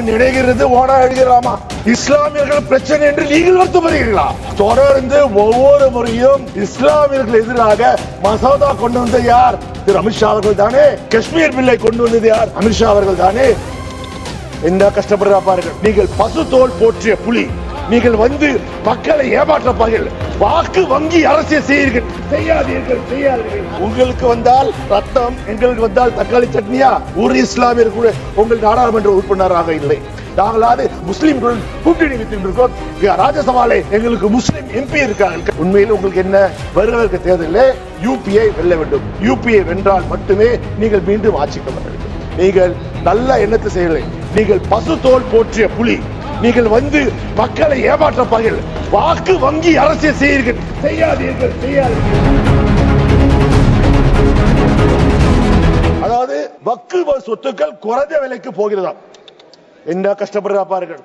நினைக்கிறது ஓனா எழுதுகிறாமா? இஸ்லாமியர்கள் பிரச்சனை என்று நீங்கள் வருத்தப்படுகிறீர்களா? தொடர்ந்து ஒவ்வொரு முறையும் இஸ்லாமியர்கள் எதிராக மசோதா கொண்டு வந்த யார்? திரு அமித்ஷா அவர்கள் தானே. காஷ்மீர் பில்லை கொண்டு வந்தது யார்? அமித்ஷா அவர்கள் தானே. என்ன கஷ்டப்படுறா பாருங்கள். நீங்கள் பசு தோல் போற்றிய புலி, நீங்கள் வந்து மக்களை ஏமாற்ற பாருங்கள். வாக்கு வங்கி அரசியல் செய்யாதீர்கள். உங்களுக்கு வந்தால் ரத்தம், எங்களுக்கு வந்தால் தக்காளி சட்னியா? ஒரு இஸ்லாமியர் கூட உங்கள் நாடாளுமன்ற உறுப்பினராக இல்லை. நாங்களாவது முஸ்லிம்களுடன் கூட்டணி வைத்திருக்கிறோம். ராஜ்யசபால எங்களுக்கு முஸ்லிம் எம்பி இருக்காங்க. உண்மையில் உங்களுக்கு என்ன? வருகிற தேர்தலில் யூபியை வெல்ல வேண்டும். யூபியை வென்றால் மட்டுமே நீங்கள் மீண்டும் ஆட்சிக்கு வர வேண்டும். நீங்கள் நல்ல எண்ணத்தை செய்யலை. நீங்கள் பசு தோல் போற்றிய புலி, நீங்கள் வந்து மக்களை ஏமாற்ற பாருங்கள். வாக்கு வங்கி அரசியல் செய்யாதீர்கள். அதாவது வக்கு சொத்துக்கள் குறைந்த விலைக்கு போகிறதா? என்ன கஷ்டப்படுறா பாருங்கள்.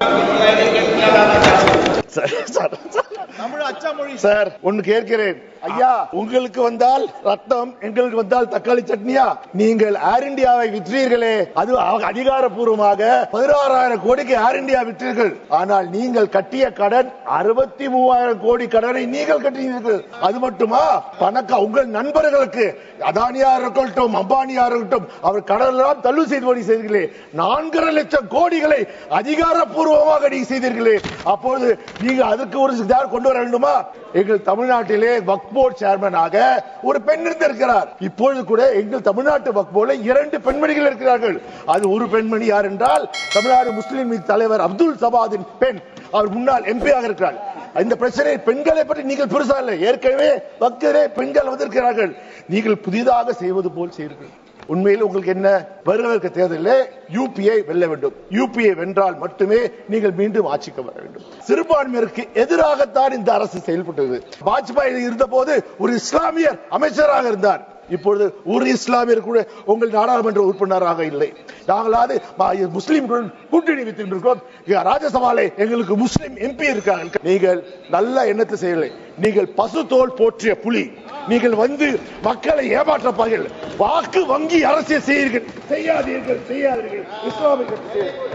சார், ஒன்னு கேட்கிறேன் ஐயா, உங்களுக்கு வந்தால் ரத்தம், எங்களுக்கு வந்தால் தக்காளி சட்னியா? நீங்கள் ஏர் இந்தியாவை விற்றீர்களே, அது அதிகாரப்பூர்வமாக 16,000 கோடிக்கு ஏர் இந்தியா விற்றீர்கள். ஆனால் நீங்கள் கட்டிய கடன் 63,000 கோடி கடனை நீங்கள் கட்டினீர்கள். அது மட்டுமா? உங்கள் நண்பர்களுக்கு அதானியா இருக்கட்டும், அம்பானியா இருக்கட்டும், அவர் கடன் எல்லாம் தள்ளுபடி செய்தீர்களே. 4.5 லட்சம் கோடிகளை அதிகாரப்பூர்வமாக நீங்க செய்தீர்களே. அப்போது நீங்க அதுக்கு ஒரு கொண்டு வர வேண்டுமா? எங்கள் தமிழ்நாட்டிலே வக்ஃப் போர்டு சேர்மனாக ஒரு பெண் இருந்திருக்கிறார். இப்பொழுது கூட எங்கள் தமிழ்நாட்டு வக்ஃப் போர்டில் 2 பெண்மணிகள் இருக்கிறார்கள். அது ஒரு பெண்மணி யார் என்றால் தமிழ்நாடு முஸ்லிம் லீக் தலைவர் அப்துல் சபாதின் பெண். அவர் முன்னாள் எம்பியாக இருக்கிறார். இந்த பிரச்சனை பெண்களை பற்றி நீங்கள் பெருசா இல்லை. ஏற்கனவே வக்ஃபிலே பெண்கள் வந்திருக்கிறார்கள். நீங்கள் புதிதாக செய்வது போல் செய்கிறீர்கள். உண்மையில் உங்களுக்கு என்ன? வருகிற தேர்தலில் யூபியை வெல்ல வேண்டும். யூபியை வென்றால் மட்டுமே நீங்கள் மீண்டும் ஆட்சிக்கு வர வேண்டும். சிறுபான்மையினருக்கு எதிராகத்தான் இந்த அரசு செயல்பட்டது. வாஜ்பாய் இருந்த போது ஒரு இஸ்லாமியர் அமைச்சராக இருந்தார். இப்பொழுது ஒரு இஸ்லாமியர் கூட உங்கள் நாடாளுமன்ற உறுப்பினராக இல்லை. நாங்களாவது முஸ்லிம்களுடன் கூட்டணி வைத்திருக்கிறோம். ராஜ்யசபால எங்களுக்கு முஸ்லிம் எம்பி இருக்காங்க. நீங்கள் நல்ல எண்ணத்தை செய்யலை. நீங்கள் பசு தோல் போற்றிய புலி, நீங்கள் வந்து மக்களை ஏமாற்ற பாருங்கள். வாக்கு வங்கி அரசியல் செய்யாதீர்கள். இஸ்லாமிய